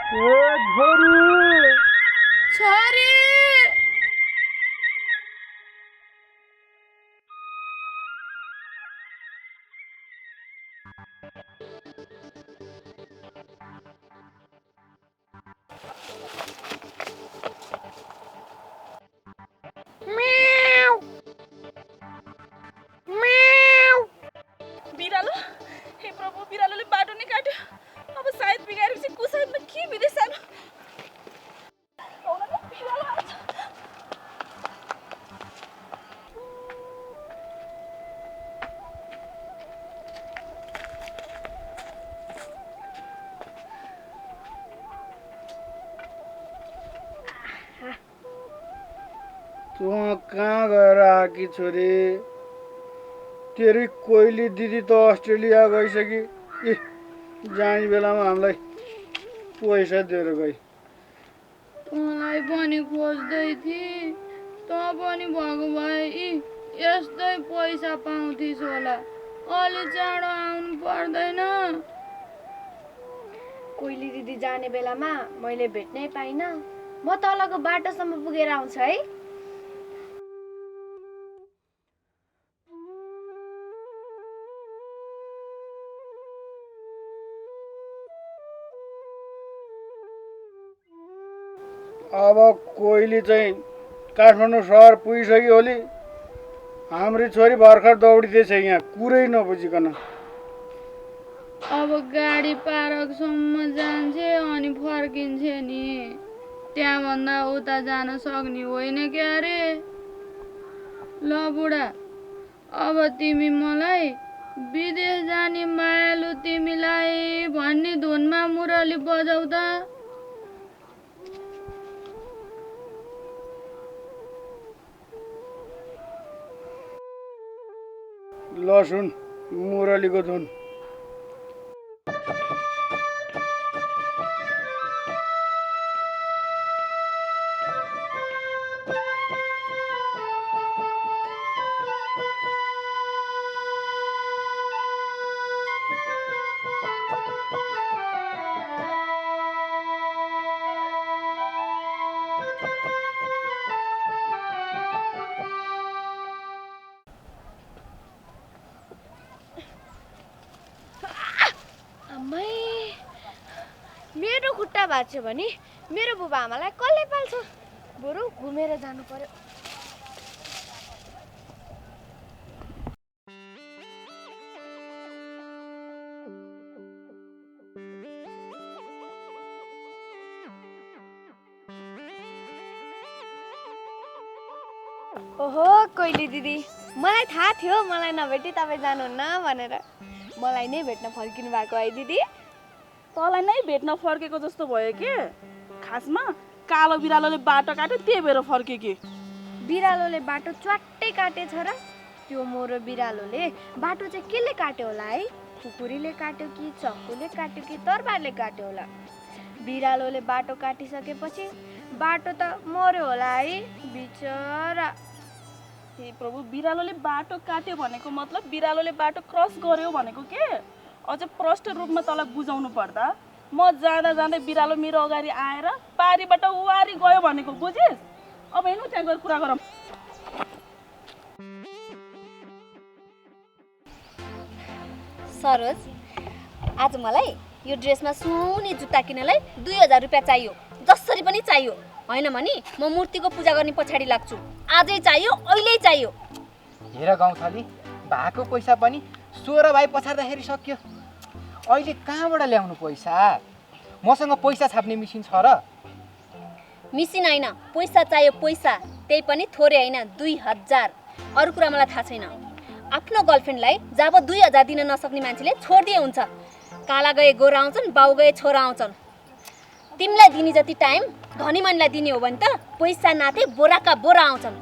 ए छोरी छोरी बिरालो हे प्रभु बिरालोले बाटो नै काट्यो अब सायद बिगारेपछि कुसायदमा के विदेश जानु बिरालो आउँछ तँ कहाँ गएर आएकी छोरी तेरी कोइली दिदी त अस्ट्रेलिया गइसकी ए जाने बेलामा हामीलाई पैसा दिएर गई तँलाई पनि खोज्दै थिएँ तँ पनि भएको भए यस्तै पैसा पाउँथिस् होला अलि चाँडो आउनु पर्दैन कोइली दिदी जाने बेलामा मैले भेट्नै पाइनँ म तलको बाटोसम्म पुगेर आउँछु है अब कोइली चाहिँ काठमाडौँ सहर पुगिसक्यो होली हाम्री छोरी भर्खर दौडिँदैछ यहाँ कुरै नबुझिकन अब गाडी पार्कसम्म जान्छे अनि फर्किन्छे नि त्यहाँभन्दा उता जान सक्ने होइन क्या रे ल बुढा अब तिमी मलाई विदेश जाने मायालु तिमीलाई भन्ने धुनमा मुरली बजाउ त ल सुन मुरलीको धुन मेरो खुट्टा भाँच्यो भने मेरो बुबा आमालाई कसले पाल्छ बरु घुमेर जानु पर्यो ओहो कोइली दिदी मलाई थाहा थियो मलाई नभेटी तपाईँ जानुहुन्न भनेर मलाई नै भेट्न फर्किनु भएको है दिदी तँलाई नै भेट्न फर्केको जस्तो भयो के खासमा कालो बिरालोले बाटो काट्यो त्यही भएर फर्के के बिरालोले बाटो च्वाट्टै काटेछ र त्यो मोरो बिरालोले बाटो चाहिँ केले काट्यो होला है खुकुरीले काट्यो कि चक्कुले काट्यो कि तरबारले काट्यो होला बिरालोले बाटो काटिसकेपछि बाटो त मर्यो होला है बिचरा हे प्रभु बिरालोले बाटो काट्यो भनेको मतलब बिरालोले बाटो क्रस गर्यो भनेको के अझ प्रष्ट रूपमा तँलाई बुझाउनु पर्दा म जाँदा जाँदै बिरालो मेरो अगाडि आएर पारीबाट उवारी गयो भनेको बुझिस् अब हेर्नु त्यहाँ गएर कुरा गरौँ सरोज आज मलाई यो ड्रेसमा सुनी जुत्ता किन्नलाई 2000 रुपियाँ चाहियो जसरी पनि चाहियो होइन भने म मूर्तिको पूजा गर्ने पछाडि लाग्छु आजै चाहियो अहिले चाहियो हेर गाउँथली भएको पैसा पनि 16 भाइ पछार्दाखेरि सक्यो अहिले कहाँबाट ल्याउनु पैसा मसँग पैसा छाप्ने मेसिन छ र मिसिन होइन पैसा चाहियो पैसा त्यही पनि थोरै होइन 2000 अरू कुरा मलाई थाहा छैन आफ्नो गर्लफ्रेन्डलाई जब 2000 दिन नसक्ने मान्छेले छोडिदिए हुन्छ काला गए गोरा आउँछन् बाउ गए छोरा आउँछन् तिमीलाई दिने जति टाइम धनी मान्छेलाई दिने हो भने त पैसा नाथे बोराका बोरा आउँछन्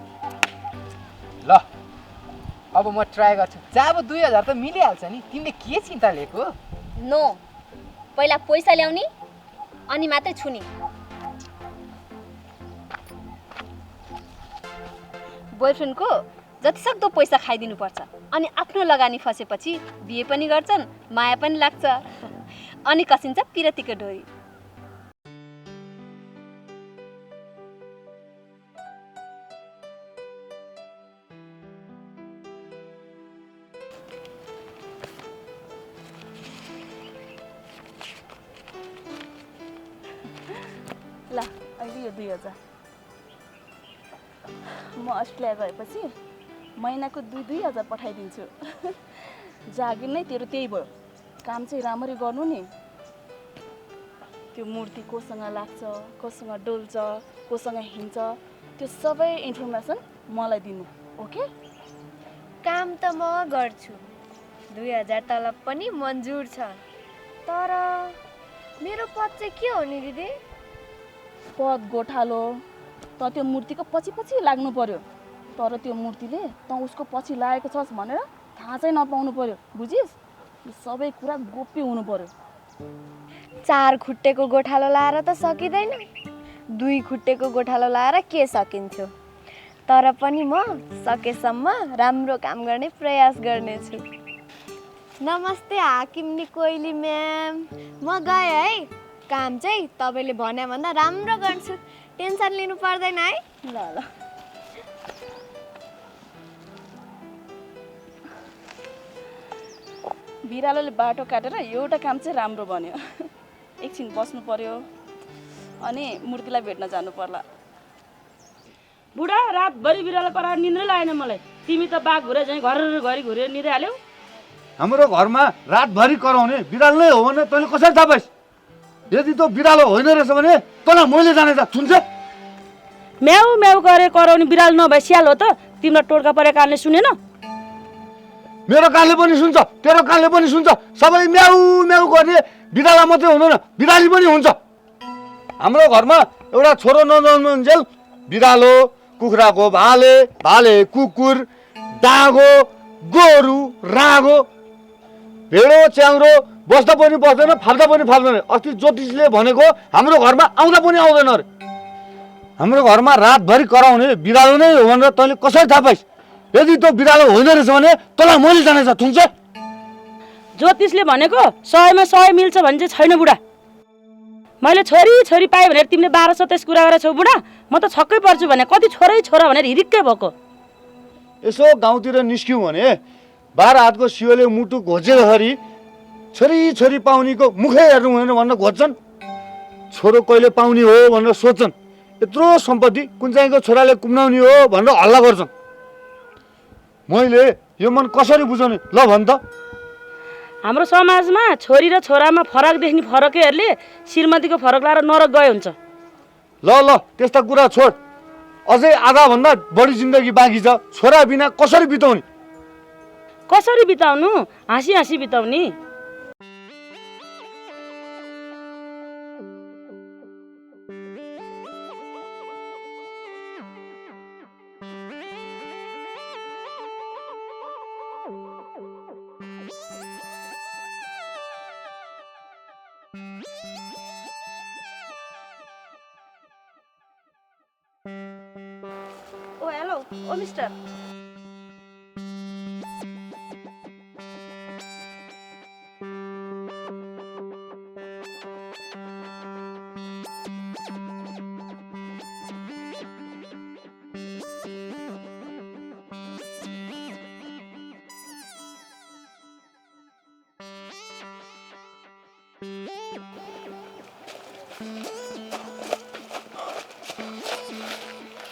ल अब म ट्राई गर्छु जब 2000 त मिलिहाल्छ नि तिमीले के चिन्ता लिएको नो पहिला पैसा ल्याउने अनि मात्रै छुने बोयफ्रेन्डको जतिसक्दो पैसा खाइदिनुपर्छ अनि आफ्नो लगानी फसेपछि बिहे पनि गर्छन् माया पनि लाग्छ अनि कसिन्छ पिरतीको डोरी ल अहिले यो 2000 म अस्ट्रेलिया गएपछि महिनाको 2-2000 पठाइदिन्छु जागिर नै तेरो त्यही भयो काम चाहिँ राम्ररी गर्नु नि त्यो मूर्ति कोसँग लाग्छ कोसँग डोल्छ कोसँग हिँड्छ त्यो सबै इन्फर्मेसन मलाई दिनु ओके काम त म गर्छु 2000 तलब पनि मन्जुर छ तर मेरो पद चाहिँ के हो नि दिदी पद गोठालो त त्यो मूर्तिको पछि पछि लाग्नु पर्यो तर त्यो मूर्तिले त उसको पछि लागेको छस् भनेर थाहा चाहिँ नपाउनु पर्यो बुझिस् यो सबै कुरा गोप्य हुनु पर्यो 4 खुट्टेको गोठालो लाएर त सकिँदैन 2 खुट्टेको गोठालो लाएर के सकिन्थ्यो तर पनि म सकेसम्म राम्रो काम गर्ने प्रयास गर्नेछु नमस्ते हाकिमनी कोइली म्याम म गएँ है काम चाहिँ तपाईँले भने भन्दा राम्रो गर्छु टेन्सन लिनु पर्दैन है ल ल बिरालोले बाटो काटेर एउटा काम चाहिँ राम्रो बन्यो एकछिन बस्नु पर्यो अनि मूर्तिलाई भेट्न जानु पर्ला बुढा रातभरि बिरालो कराएर निन्द्रै लागेन मलाई तिमी त बाघ घुरे चाहिँ घरि घुरेर निद्रै हाल्यौ हाम्रो घरमा रातभरि कराउने बिरालो नै हो भने तैँले कसरी थाहा पाइस् यदि त बिरालो होइन रहेछ भने तँलाई मैले जाने त सुन्छ म्याउ म्याउ गरेर कराउने बिरालो नभए स्याल हो त तिम्रो टोड्का परेको कानले सुनेन मेरो कानले पनि सुन्छ तेरो कानले पनि सुन्छ सबै म्याउ म्याउ गर्ने बिराला मात्रै हुँदैन बिराली पनि हुन्छ हाम्रो घरमा एउटा छोरो नजन्मन्जेल बिरालो कुखुराको भाले भाले कुकुर डाँगो गोरु रागो भेडो च्याउरो बस्दा पनि बस्दैन फाल्दा पनि फाल्दैन अस्ति ज्योतिषले भनेको हाम्रो घरमा आउँदा पनि आउँदैन अरे हाम्रो घरमा रातभरि कराउने बिरालो नै हो भनेर तैँले कसरी थाहा पाइस् यदि त्यो बिरालो होइन रहेछ भने तँलाई मैले जानेछ थुन्छ ज्योतिषले भनेको 100मा 100 मिल्छ भने चाहिँ छैन बुढा मैले छोरी पाएँ भनेर तिमीले 1227 कुरा गरेर छौ बुढा म त छक्कै पर्छु भने कति छोरा भनेर हिरिक्कै भएको यसो गाउँतिर निस्क्यौँ भने 12 हातको सियोले मुटु घोजेखरि छोरी पाउनीको मुखै हेर्नु हुँदैन भनेर घोज्छन् छोरो कहिले पाउने हो भनेर सोध्छन् यत्रो सम्पत्ति कुन चाहिँको छोराले कुम्नाउने हो भनेर हल्ला गर्छन् मैले यो मन कसरी बुझाउने ल भन् त हाम्रो समाजमा छोरी र छोरामा फरक देख्ने फरकैहरूले श्रीमतीको फरक लाएर नरक गए हुन्छ ल त्यस्ता कुरा छोड अझै आधाभन्दा बढी जिन्दगी बाँकी छ छोरा बिना कसरी बिताउने कसरी बिताउनु हाँसी बिताउने ओ हेलो ओ मिस्टर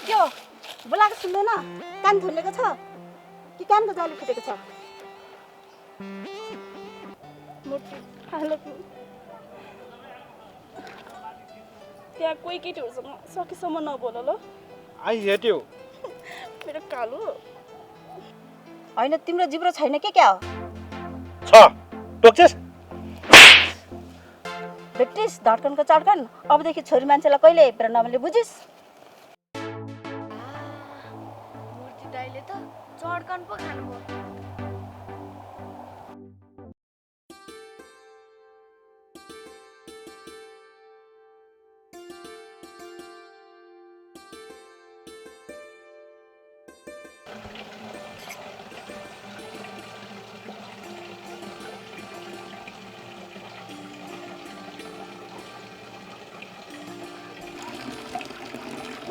के हो बोलाएको सुन्दैन कान थुनेको छ कि कानको जाली फुटेको छ त्यहाँ कोही केटीहरूसँग सकेसम्म नबोल ल आई हेट यु मेरो कालो होइन तिम्रो जिब्रो छैन के क्या हो छ टोक्छेस भेटिस धड्कनको चड्कन अबदेखि छोरी मान्छेलाई कहिले हेपेर नभले बुझिस् मूर्ति दाइले त चड्कन पो खानुभयो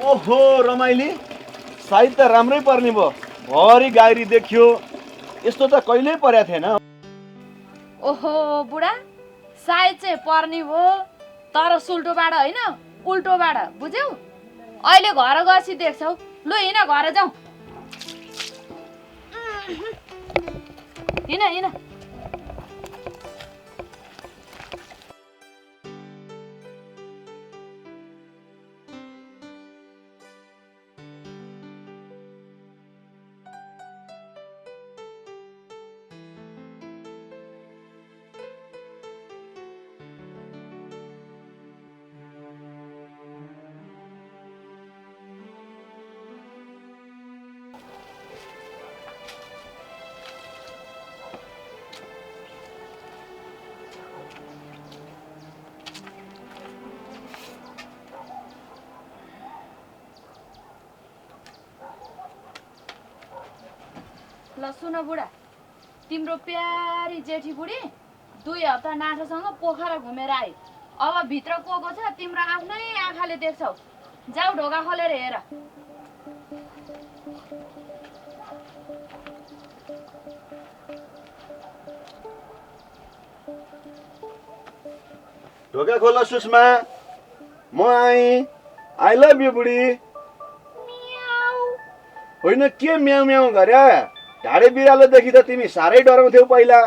ओहो रमाइली सायद त राम्रै पर्ने भयो भरि गाडी देखियो यस्तो त कहिल्यै परेको थिएन ओहो बुढा सायद चाहिँ पर्ने भयो तर सुल्टोबाट होइन उल्टोबाट बुझ्यौ? अहिले घर गएपछि देख्छौ। लु हिँड घर जाउँ। हिँड हिँड। ल सुन बुढा, तिम्रो प्यारी जेठी बुढी 2 हप्ता नाठोसँग पोखरा घुमेर आए। अब भित्र को छ तिम्रो आफ्नै आँखाले देख्छौ। जाऊ ढोका खोलेर हेर। ढोका खोल सुषमा, म आएँ। आई लभ यु बुढी। होइन के म्याउ म्याउ गरे? ढाडे बिरालोदेखि त तिमी साह्रै डराउँथ्यौ पहिला।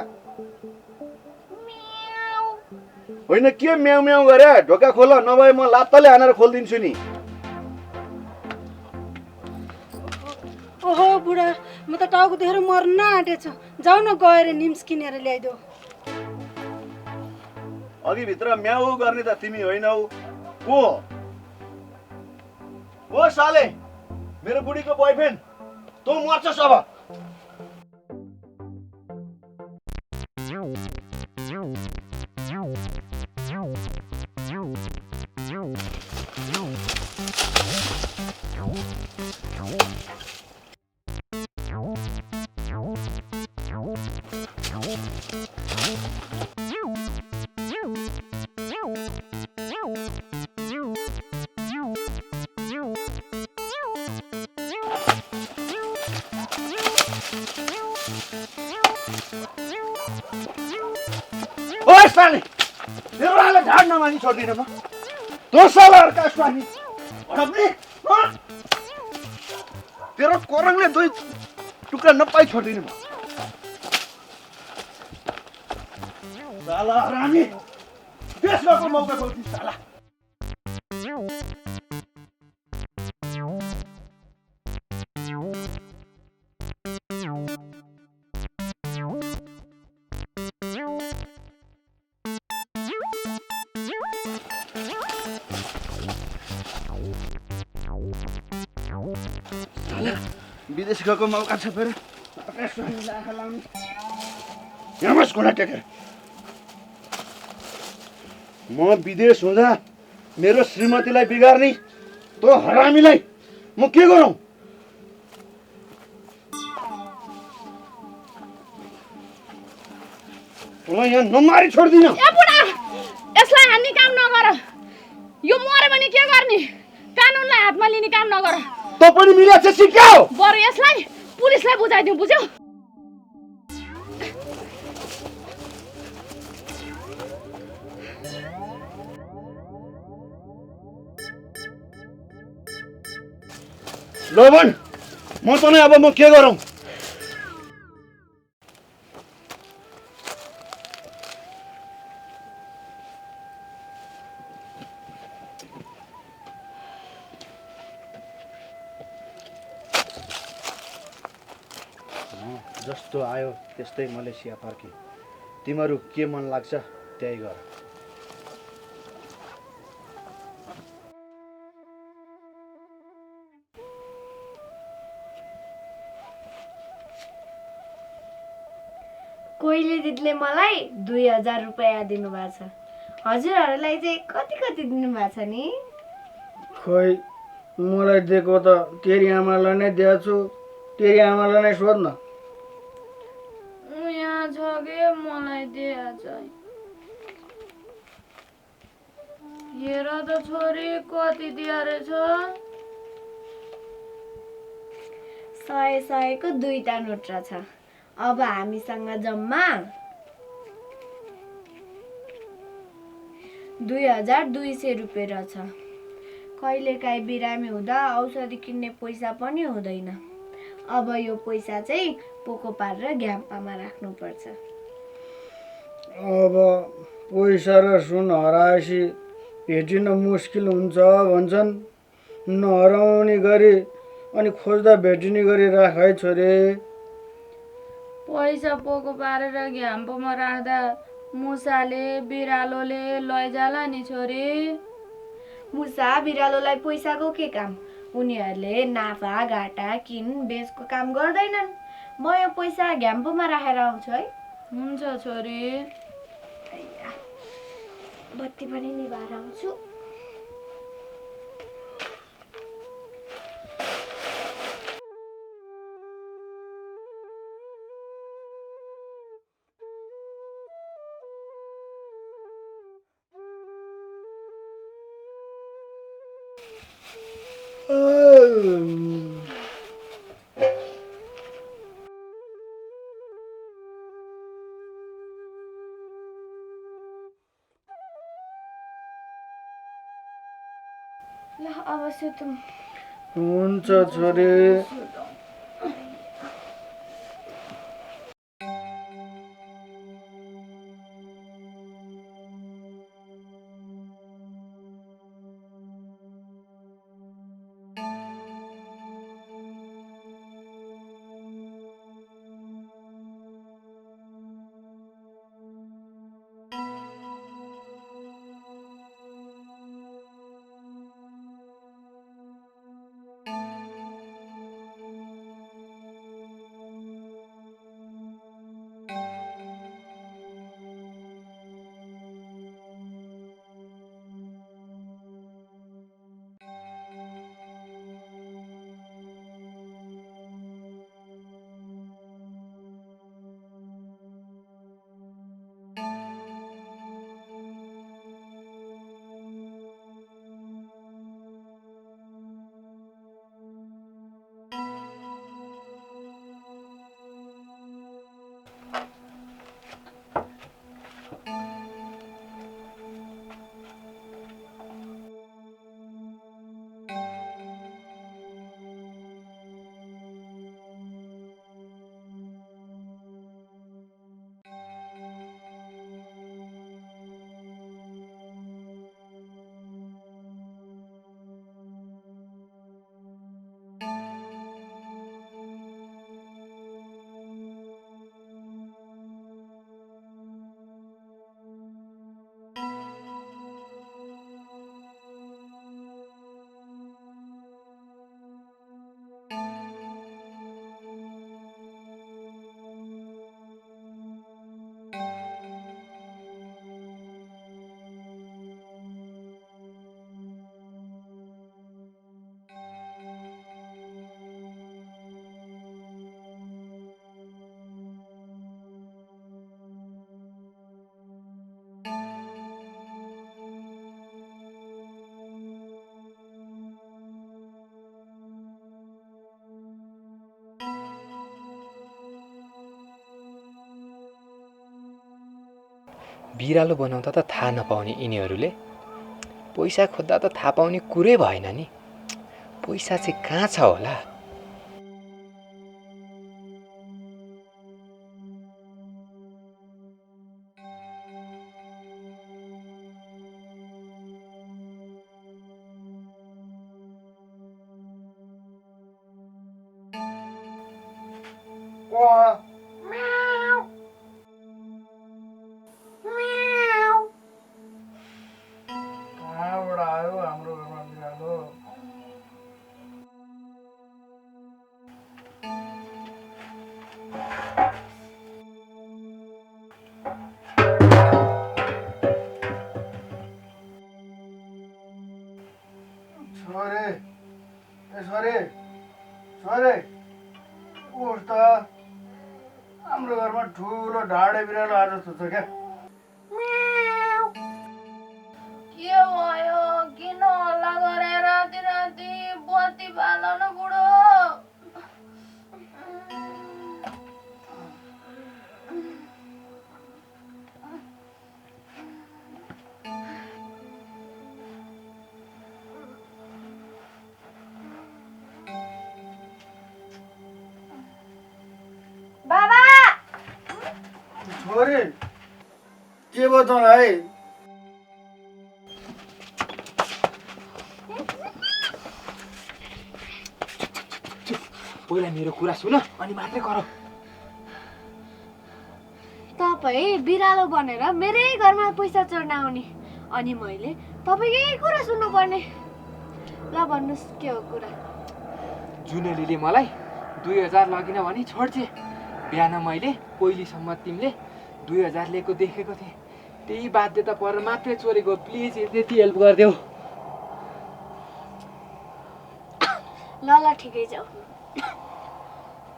होइन के म्याउ म्याउ गरे? ढोका खोल, नभए म लात्ताले हानेर खोलिदिन्छु नि। ओहो बुढा, म त टाउको देखेर मर्न आँटेछ। जाऊ न गएर निम्स किनेर ल्याइदेऊ। अघि भित्र म्याउ गर्ने त तिमी होइनौ। को हो साले? मेरो बुढीको बोयफ्रेन्ड। तँ मर्छस् अब। ओए साले, मेरो आले ढाड नमानी छोड्दिन म। तँ सालाहरुका स्वामी हडप्ने, तेरो कोरङले 2 टुक्रा नपाई छोड्दिन म। साला हरामी, देशको मौका खोज्नु साला। विदेश गएको मौका छ फेरि। म विदेश हुँदा मेरो श्रीमतीलाई बिगार्ने तँ हरामीलाई म के गरौँ? तँलाई यहाँ नमारी छोड्दिन। ए बुढा, यसलाई हान्ने काम नगर। यो मरे भने के गर्ने? कानुनलाई हातमा लिने काम नगर। तँ पनि मिला चाहिँ सिक्याऊ। बरु यसलाई पुलिसलाई बुझाइदिउँ, बुझ्यौ? ल भन्, म तँलाई अब म के गरौँ? जस्तो आयो त्यस्तै मलेसिया फर्के। तिमीहरू के मन लाग्छ त्यही गर। कोइली दिदीले मलाई 2000 रुपैयाँ दिनुभएको छ। हजुरहरूलाई चाहिँ कति दिनुभएको छ नि? खोइ मलाई दिएको त तेरी आमालाई नै दिएको छु। तेरी आमालाई नै सोध न। यहाँ छ के मलाई दिया चाहिँ। हेर त छोरी कति दिया रहेछ। 100 को 2टा नोट छ। अब हामीसँग जम्मा 2200 रुपैयाँ रहेछ। कहिलेकाहीँ बिरामी हुँदा औषधि किन्ने पैसा पनि हुँदैन। अब यो पैसा चाहिँ पोको पारेर घ्याम्पामा राख्नुपर्छ। अब पैसा र सुन हराएपछि भेटिन मुस्किल हुन्छ भन्छन्। नहराउने गरी अनि खोज्दा भेटिने गरी राख है छोरे। पैसा पोको पारेर घ्याम्पोमा राख्दा मुसाले बिरालोले लैजाला नि छोरी। मुसा बिरालोलाई पैसाको के काम? उनीहरूले नाफा घाटा किन बेचको काम गर्दैनन्। म यो पैसा घ्याम्पोमा राखेर आउँछु है। हुन्छ छोरी। बत्ती पनि निभाएर आउँछु। ल अब सुतौँ। हुन्छ छोरी। बिरालो बनाउँदा त थाहा नपाउने यिनीहरूले पैसा खोज्दा त थाहा पाउने कुरै भएन नि। पैसा चाहिँ कहाँ छ होला? कहाँबाट आयो हाम्रो घरमा बिरालो? छोरे, ए छोरे, छोरे, उठ त। हाम्रो घरमा ठुलो ढाडे बिरालो आज छ क्या। के भयो? किन हल्ला गरे राति राति? बत्ती बाल न बुढो। छोरी के भयो तँलाई? पहिला मेरो कुरा सुन अनि मात्रै गर। तपाईँ बिरालो बनेर मेरै घरमा पैसा चोर्न आउने अनि मैले तपाईँकै कुरा सुन्नुपर्ने। ल भन्नुहोस् के हो कुरा? जुनेलीले मलाई 2000 लगिन भनी छोड्छे। बिहान मैले पहिलीसम्म तिमीले 2000 लिएको देखेको थिएँ। त्यही बाध्यता परेर मात्रै चोरेको। प्लिज यति हेल्प गरिदेऊ। ल ल ठिकै छ।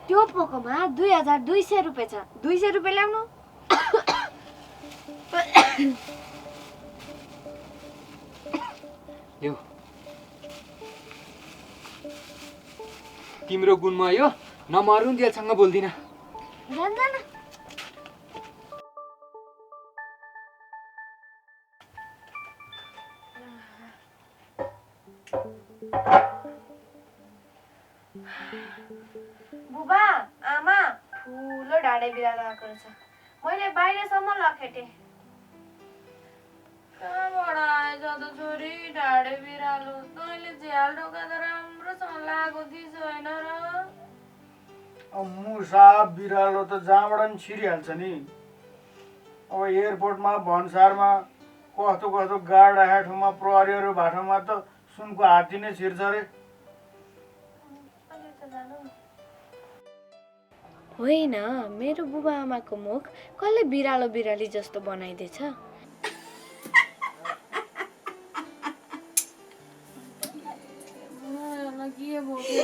त्यो पोकोमा 2200 रुपियाँ छ। 200 रुपियाँ ल्याउनु। ल्याऊ। तिम्रो गुणमा यो नमरुन्जेलसँग बोल्दिन। जान जान। बुबा आमा ठुलो ढाडे बिरालो आएको रहेछ। मैले बाहिरसम्म लखेटेँ। कहाँबाट आएछ त छोरी ढाडे बिरालो? तैँले झ्याल ढोका त राम्रोसँग लगाएको थिइस् होइन र? मुसा बिरालो त जहाँबाट पनि छिरिहाल्छ नि। अब एयरपोर्टमा भन्सारमा कस्तो कस्तो गार्ड राखेको ठाउँमा प्रहरीहरू भएको ठाउँमा त सुनको हात्ती नै छिर्छ अरे। होइन मेरो बुबा आमाको मुख कसले बिरालो बिराली जस्तो बनाइदिएछ? के भयो?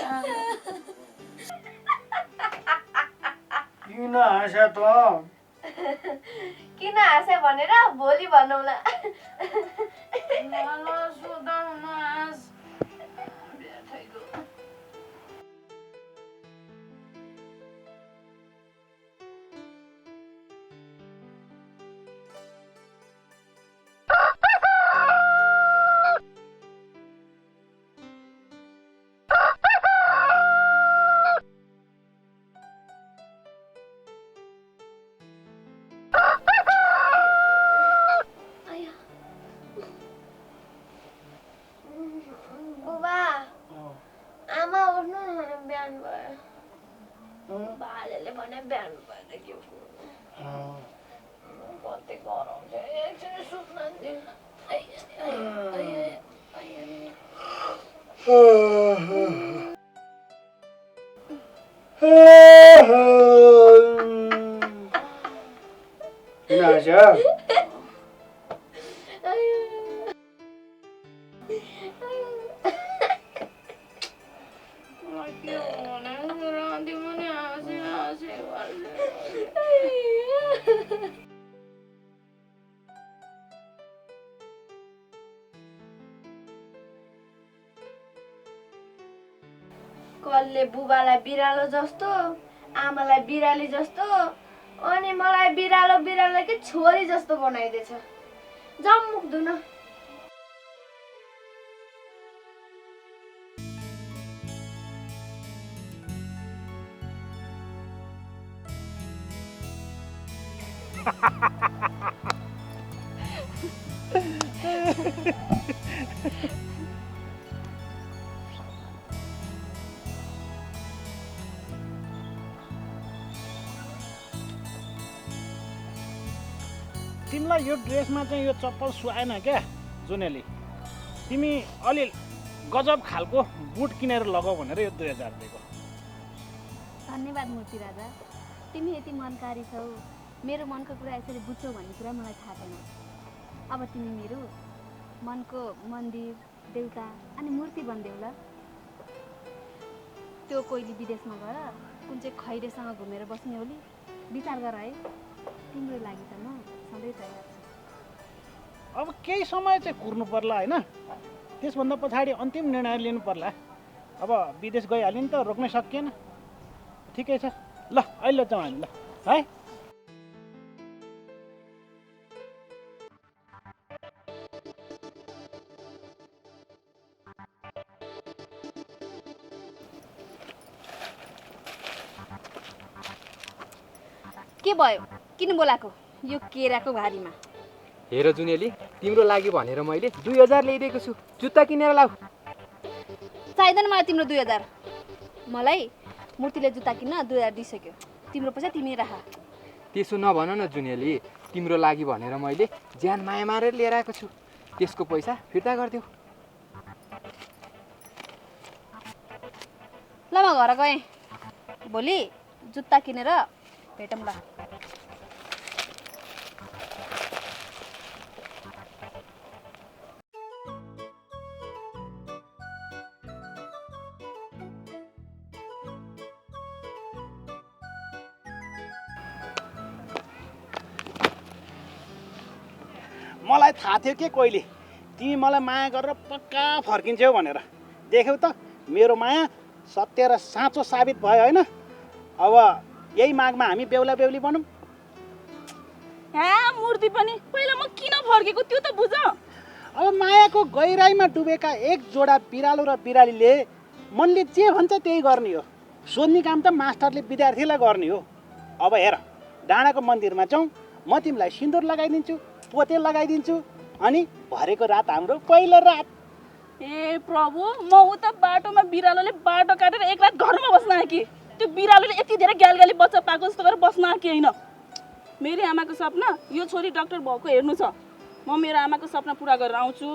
किन हाँस्या त? किन हाँस्या भनेर भोलि भनौँला। बुबा आमा उठ्नु बिहान भयो। बालेले भने बिहान भएर के कति गरम छ। एकछिन सुत्न दिनु। किन हाँस्या? कसले बुबालाई बिरालो जस्तो, आमालाई बिराली जस्तो, अनि मलाई बिरालो बिरालोकै छोरी जस्तो बनाइदिएछ। जाऊ मुख धुन। तिमीलाई यो ड्रेसमा चाहिँ यो चप्पल सुहाएन क्या जुनेली? तिमी अलि गजब खालको बुट किनेर लगाऊ भनेर यो 2000 दिएको। धन्यवाद मूर्ति राजा। तिमी यति मनकारी छौ, मेरो मनको कुरा यसरी बुझ्छौ भन्ने कुरा मलाई थाहा थिएन। अब तिमी मेरो मनको मन्दिर, देउता अनि मूर्ति बनिदेऊ ल। त्यो कोइली विदेशमा गएर कुन चाहिँ खैरेसँग घुमेर बस्ने होली विचार गर है। तिम्रो लागि त म सधैँ तयार छु। अब केही समय चाहिँ कुर्नु पर्ला होइन? त्यसभन्दा पछाडि अन्तिम निर्णय लिनु पर्ला। अब विदेश गइहाल्यो नि त, रोक्नै सकिएन। ठिकै छ, ल अहिले जाउँ हामी ल है। के भयो? किन बोलाएको? यो केराको भारीमा। हेर जुनेली, तिम्रो लागि भनेर मैले 2000 ल्याइदिएको छु। जुत्ता किनेर लाऊ। चाहिँदैन मलाई तिम्रो 2000। मलाई मूर्तिले जुत्ता किन्न 2000 दिइसक्यो। तिम्रो पैसा तिमी राख। त्यसो नभन न जुनेली, तिम्रो लागि भनेर मैले ज्यान माया मारेर लिएर आएको छु। त्यसको पैसा फिर्ता गरिदेऊ। ल म घर गएँ। भोलि जुत्ता किनेर भेटौँ ल। मलाई थाहा थियो के कोइली तिमी मलाई माया गरेर पक्का फर्किन्छौ भनेर। देख्यौ त मेरो माया सत्य र साँचो साबित भयो होइन। अब यही मागमा हामी बेहुला बेहुली बनौँ। मूर्ति पनि पहिला म किन फर्केको त्यो त बुझ। अब मायाको गहिराईमा डुबेका एक जोडा बिरालो र बिरालीले मनले जे भन्छ त्यही गर्ने हो। सोध्ने काम त मास्टरले विद्यार्थीलाई गर्ने हो। अब हेर, डाँडाको मन्दिरमा जाउँ, म तिमीलाई सिन्दुर लगाइदिन्छु, पोते लगाइदिन्छु, अनि भरेको रात हाम्रो पहिलो रात। ए प्रभु, म उता बाटोमा बिरालोले बाटो काटेर एक रात घरमा बस्न आएँ कि त्यो बिरालोले यति धेरै ग्यालगाली बच्चा पाएको जस्तो गरेर बस्न आएँ कि होइन। मेरो आमाको सपना यो छोरी डाक्टर भएको हेर्नु छ। म मेरो आमाको सपना पुरा गरेर आउँछु,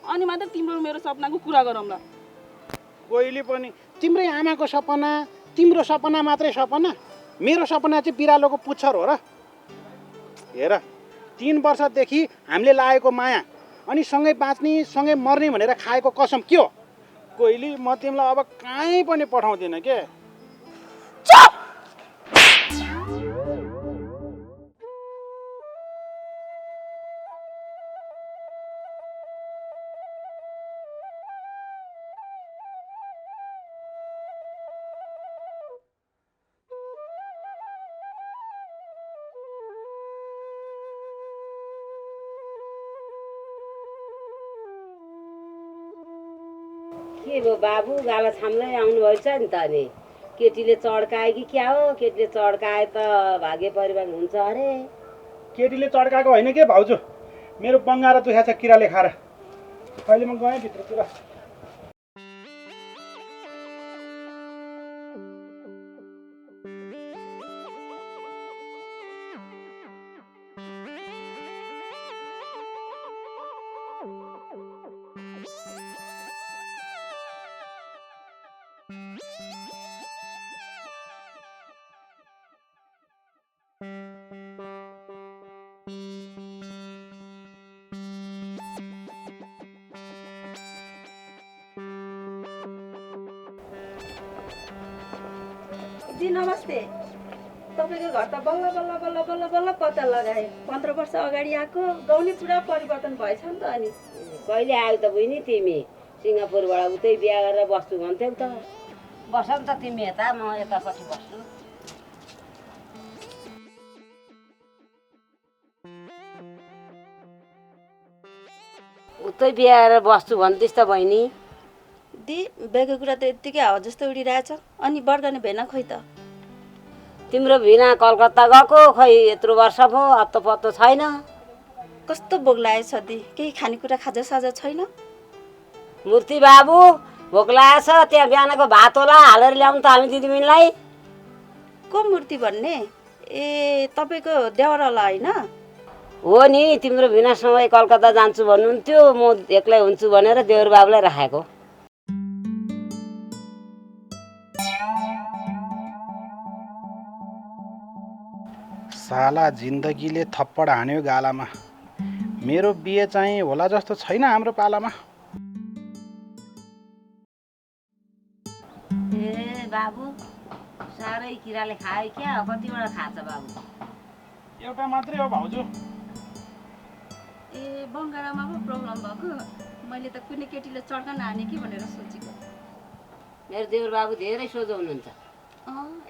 अनि मात्र तिम्रो मेरो सपनाको कुरा गरौँ ल। कोहीले पनि तिम्रै आमाको सपना, तिम्रो सपना मात्रै सपना, मेरो सपना चाहिँ बिरालोको पुच्छर हो र। हेर, 3 वर्षदेखि हामीले लागेको माया अनि सँगै बाँच्ने सँगै मर्ने भनेर खाएको कसम के हो? कोइली, म तिमीलाई अब कहीँ पनि पठाउँदिनँ के। के भयो बाबु, गाला छाम्दै आउनुभएछ नि त। नि केटीले चड्कायो कि क्या हो? केटीले चड्काए त भाग्य परिवर्तन हुन्छ अरे। केटीले चड्काएको होइन के भाउजू, मेरो बङ्गारा दुखा छ किराले खाएर। अहिले म गएँ भित्रतिर। जी नमस्ते। तपाईँको घर त बल्ल बल्ल बल्ल बल्ल बल्ल पत्ता लगाए। 15 वर्ष अगाडि आएको, गाउँले पुरा परिवर्तन भएछ नि त। अनि कहिले आयो त बहिनी तिमी? सिङ्गापुरबाट उतै बिहा गरेर बस्छु भन्थ्यौ त। बस नि त तिमी यता, म यतापट्टि बस्छु। उतै बिहा गरेर बस्छु भन्थिस् त बहिनी। दी बेगको कुरा त यत्तिकै हावा जस्तो उडिरहेछ। अनि बर्गने भेना खोइ त? तिम्रो भिना कलकत्ता गएको, खै यत्रो वर्ष भयो, अत्तो पत्तो छैन। कस्तो भोक लागेछ दी, केही खानेकुरा खाजासाजा छैन? मूर्ति बाबु, भोक लागेछ, त्यहाँ बिहानको भात होला, हालेर ल्याउनु त हामी दिदीबहिनीलाई। को मूर्ति भन्ने? ए तपाईँको देवर होला होइन? हो नि, तिम्रो भिनासँगै कलकत्ता जान्छु भन्नुहुन्थ्यो, म एक्लै हुन्छु भनेर देवर बाबुलाई राखेको। साला जिन्दगीले थप्पड हान्यो गालामा। मेरो बिहे चाहिँ होला जस्तो छैन हाम्रो पालामा। ए बाबु, साह्रै किराले खायो क्या? कतिवटा खान्छ बाबु? एउटा मात्रै हो भाउजू। ए बङ्गारामा पो प्रब्लम भएको। मैले त कुनै केटीले चड्का नहाने कि भनेर सोचेको। मेरो देवर बाबु धेरै सोझो हुनुहुन्छ।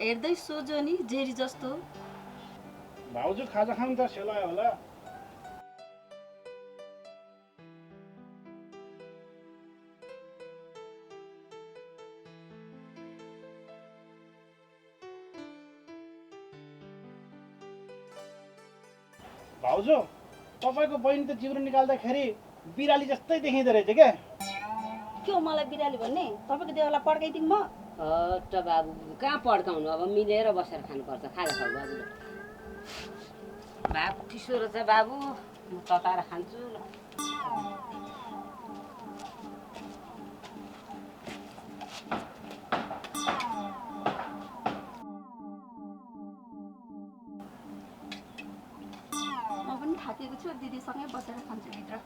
हेर्दै सोझो नि, जेरी जस्तो। भाउजू खाजा खाउँ त, सेलायो होला। भाउजू तपाईँको बहिनी त जिब्रो निकाल्दाखेरि बिराली जस्तै देखिँदो रहेछ क्या। के हो मलाई बिराली भन्ने? तपाईँको देवलाई पड्काइदिउँ म? हट बाबु, कहाँ पड्काउनु, अब मिलेर बसेर खानुपर्छ। खाजा खाऊ बाबु। भात चिसो रहेछ बाबु, म तताएर खान्छु ल। म पनि थाकेको छु, दिदीसँगै बसेर खान्छु भित्र।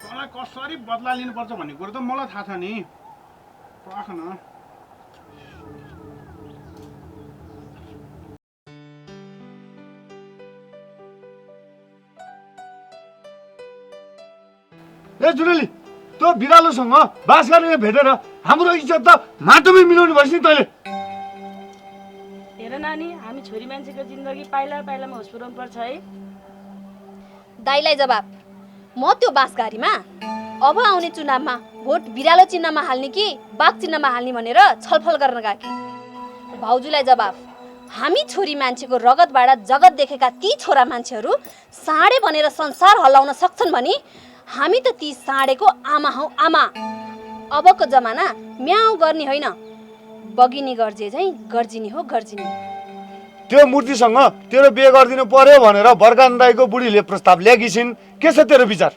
तँलाई कसरी बदला लिनुपर्छ भन्ने कुरो त मलाई थाहा छ नि। राख न। ए जुरेली, त्यो बिरालोसँग बास गरेर भेटेर हाम्रो इज्जत त माटोमै मिलाउनु पर्छ नि तैँले। हेर नानी, हामी छोरी मान्छेको जिन्दगी पाइला पाइलामा होस पुऱ्याउनु पर्छ है। दाइलाई जवाब, म त्यो बाँसघारीमा अब आउने चुनावमा भोट बिरालो चिन्हमा हाल्ने कि बाघ चिन्हमा हाल्ने भनेर छलफल गर्न गएकी। भाउजूलाई जवाब, हामी छोरी मान्छेको रगतबाट जगत देखेका ती छोरा मान्छेहरू साँडे भनेर संसार हल्लाउन सक्छन् भने हामी त ती साँडेको आमा हौ आमा। अबको जमाना म्याउ गर्ने होइन, बगिनी गर्जे झैँ गर्जिनी हो गर्जिनी। त्यो मूर्तिसँग तेरो बिहे गरिदिनु पर्यो भनेर बर्खान दाईको बुढीले प्रस्ताव ल्याएकी छिन्। के छ तेरो विचार?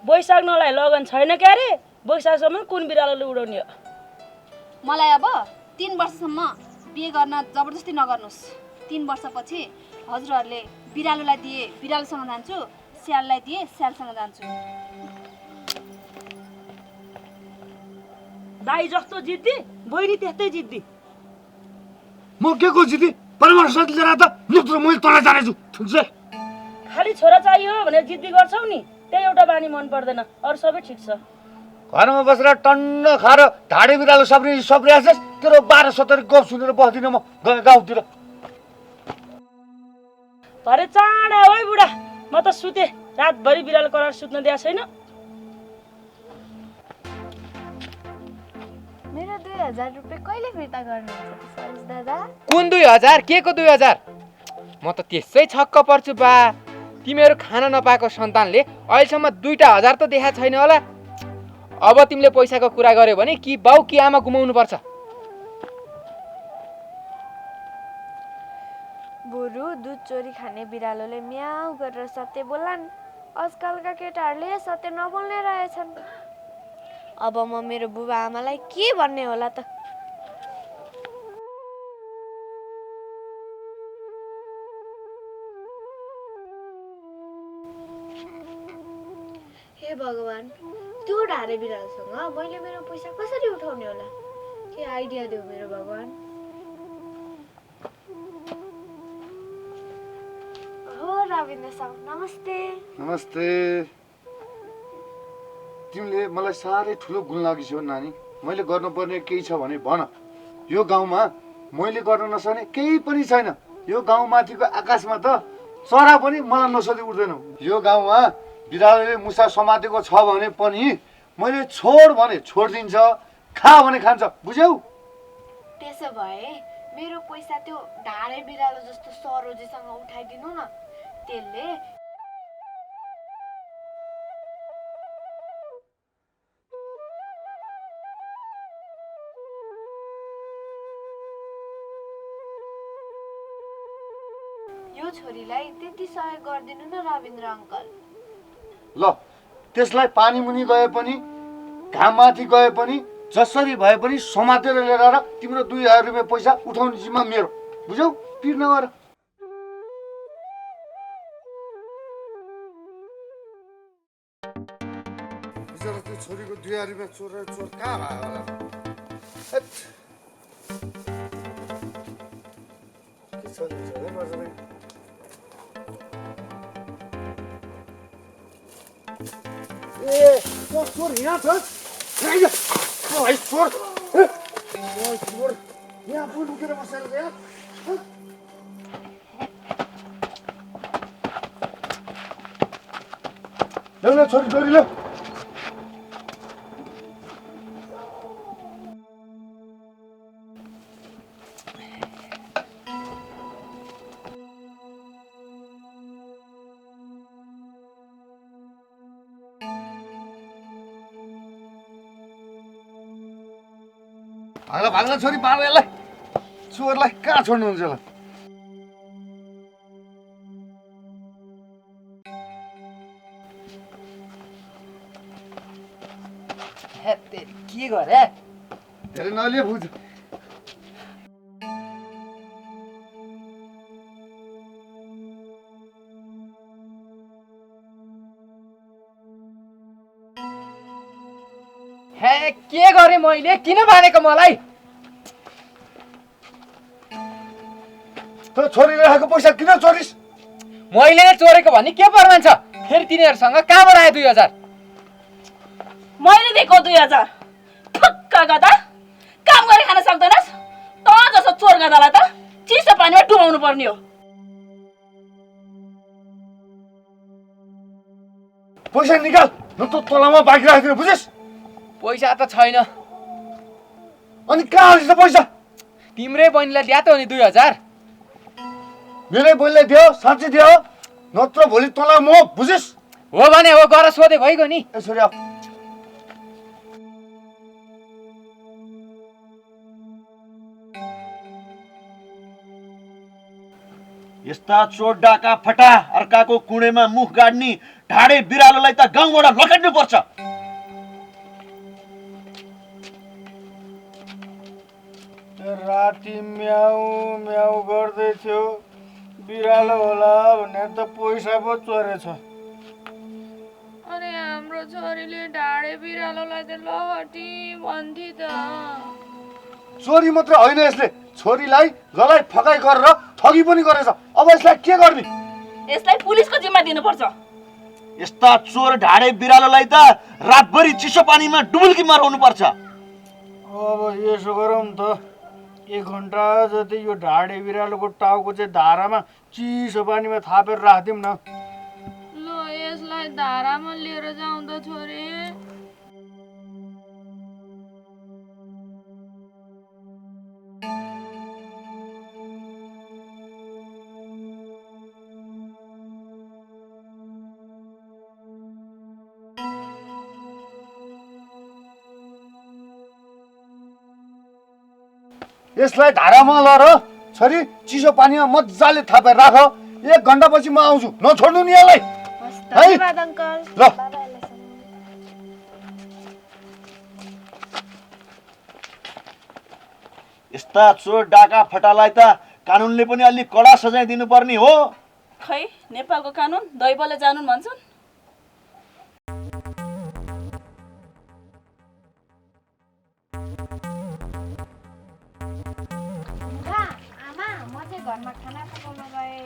बैशाख्नलाई लगन छैन क्या रे? बैशाखसम्म कुन बिरालोले उडाउने हो? मलाई अब 3 वर्षसम्म बिहे गर्न जबरजस्ती नगर्नुहोस्। 3 वर्षपछि हजुरहरूले बिरालोलाई दिए बिरालोसँग जान्छु, स्याललाई दिए स्यालसँग जान्छु। दाई जस्तो जिद्दी, बहिनी त्यस्तै जिद्दी। म के को जिती परामर्श लिएर त नित्र मैले तँलाई जानेछु ठुक्से। खालि छोरा चाहियो भनेर जिद्दी गर्छौ नि, त्यही एउटा बानी मन पर्दैन, अरू सबै ठिक छ। घरमा बसेर टन्न खाएर ढाडे बिरालो सप्रियाछस्। तेरो 12-17 गफ सुनेर बस्दिनँ म गाउँतिर। भरे चाँडा हो है बुढा, म त सुते, रातभरि बिरालो करार सुत्न दिएको छैन। मेरो 2000 रुपियाँ कहिले फिर्ता गर्नुहुन्छ सरोज दादा? कुन 2000? के को 2000? म त त्यसै छक्क पर्छु बा। तिमीहरू खान नपाएको सन्तानले अहिलेसम्म 2,000 त देखाएको छैन होला। अब तिमीले पैसाको कुरा गर्यो भने कि बाउ कि आमा गुमाउनु पर्छ। बरु दुध चोरी खाने बिरालोले म्याउ गरेर सत्य बोल्लान्। आजकलका केटाहरूले सत्य नबोल्ने रहेछन्। अब म मेरो बुबा आमालाई के भन्ने होला त? हे भगवान, त्यो ढाडे बिरालोसँग मैले मेरो पैसा कसरी उठाउने होला? के आइडिया देऊ मेरो भगवान। हो रविन्द्र साहु, नमस्ते। नमस्ते। तिमीले मलाई साह्रै ठुलो गुण लागिसक्यो नानी। मैले गर्नुपर्ने केही छ भने भन। यो गाउँमा मैले गर्न नसक्ने केही पनि छैन। यो गाउँमाथिको आकाशमा त चरा पनि मलाई नसोधी उठ्दैन। यो गाउँमा बिरालोले मुसा समातेको छ भने पनि मैले छोड भने छोडिदिन्छ, खा भने खान्छ। बुझ्यौ? त्यसो भए मेरो पैसा त्यो ढाडे बिरालो जस्तो सरोजीसँग उठाइदिनु न। त्यसले यो छोरीलाई त्यति सहयोग गरिदिनु न रविन्द्र अङ्कल। ल, त्यसलाई पानी मुनि गए पनि घाममाथि गए पनि जसरी भए पनि समातेर लिएर आएर तिम्रो 2000 रुपियाँ पैसा उठाउने जिम्मा मेरो। बुझ्यौ? पिर नगर। बिचरा त्यो छोरीको 2000 रुपियाँ चोर कहाँ भयो? चोर यहाँ छ? चोर यहाँ पो लुकेर बसेर यहाँ। ल्याउ छोरी छोरी ल्याउ। भाग्ला छोरी पार यसलाई, चोरलाई कहाँ छोड्नुहुन्छ यसलाई? के गरे? धेरै नलिए बुझ। हे के गरे मैले? किन मानेको मलाई? त छोरीले राखेको पैसा किन चोरिस? मैले नै चोरेको भन्ने के प्रमाण छ? फेरि तिनीहरूसँग कहाँबाट आयो 2000? मैले दिएको 2000 ठक्क गदा काम गरी खान सक्दैनस् त जस्तो चोर गदालाई त चिसो पानीमा डुबाउनु पर्ने हो। पैसा निकाल, न त तलामा बाँकी राखिदिनु बुझिस्? पैसा त छैन। अनि कहाँ हालिस् त पैसा? तिम्रै बहिनीलाई दिया त हो नि 2000। मेरै बहिनीलाई दियो, साँच्चै दियो, नत्र भोलि तँलाई म बुझिस्? हो भने हो, गएर सोधे भइगयो नि। यसरी आऊ। यस्ता चोर डाका फटा अर्काको कुँडेमा मुख गाड्ने ढाडे बिरालोलाई त गाउँबाट लखेट्नु पर्छ। राति म्याउ म्याउ गर्दै थियो, बिरालो होला भनेर त पैसा पो चोरेछ। अनि हाम्रो छोरीले ढाडे बिरालोलाई त लहटी भन्थी त। चोरी मात्र होइन, यसले छोरीलाई गलाई फकाइ गरेर ठगी पनि गरेछ। अब यसलाई के गर्ने? यसलाई पुलिसको जिम्मा दिनुपर्छ। यस्ता चोर ढाडे बिरालोलाई त रातभरि चिसो पानीमा डुबुल्की मराउनु पर्छ। अब यसो गरौँ त, 1 घन्टा जति यो ढाडे बिरालोको टाउको चाहिँ धारामा चिसो पानीमा थापेर राखिदिउँ न। ल यसलाई धारामा लिएर जाउँ त छोरी। यसलाई धारामा लर छोरी, चिसो पानीमा मजाले थापेर राख। 1 घन्टापछि म आउँछु, नछोड्नु नि यसलाई। धन्यवाद अङ्कल। ल यस्ता चोर डाका फटालाई त कानुनले पनि अलि कडा सजाय दिनुपर्ने हो। खै नेपालको कानुन दैवले जानुन् भन्छन्। आमा, म चाहिँ घरमा खाना पकाउन गएँ।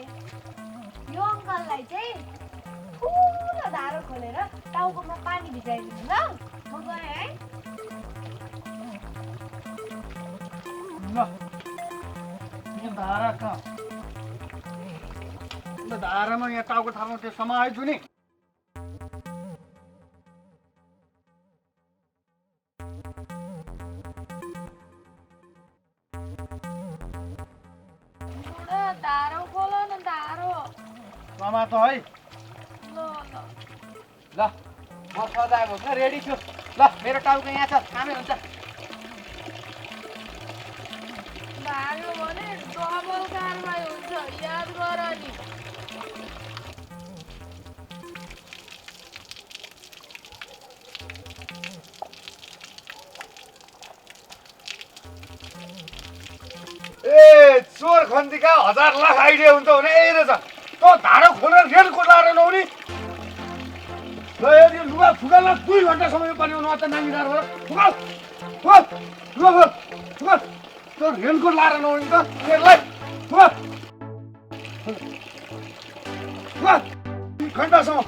यो अङ्कललाई चाहिँ ठुलो धारो खोलेर टाउकोमा पानी भिजाइदिनु ल। म गएँ है। यो धारा कहाँ? धारामा यहाँ टाउको थाप्नु त्यो समय आइछु नि। धारो खोल न धारो। समात है। ल ल म सजाय भोग्न रेडी छु। ल मेरो टाउको यहाँ छ, कामै हुन्छ। भाग्यो भने डबल कारवाही हुन्छ, याद गर नि। ए चोर खन्तीका 1000 लाख आइडिया हुन्छ भने यही रहेछ। त धारो खोलेर रेल कोलाएर नहुने। ल यदि लुगा फुकाल्न 2 घन्टासम्म यो पानी आउनु त नानी गाह्रो भयो। फुकाल फुकाल लुगा फुकाल। त रेलको लाएर नहुने त यसलाई फुकाल फुकाल 2 घन्टासम्म।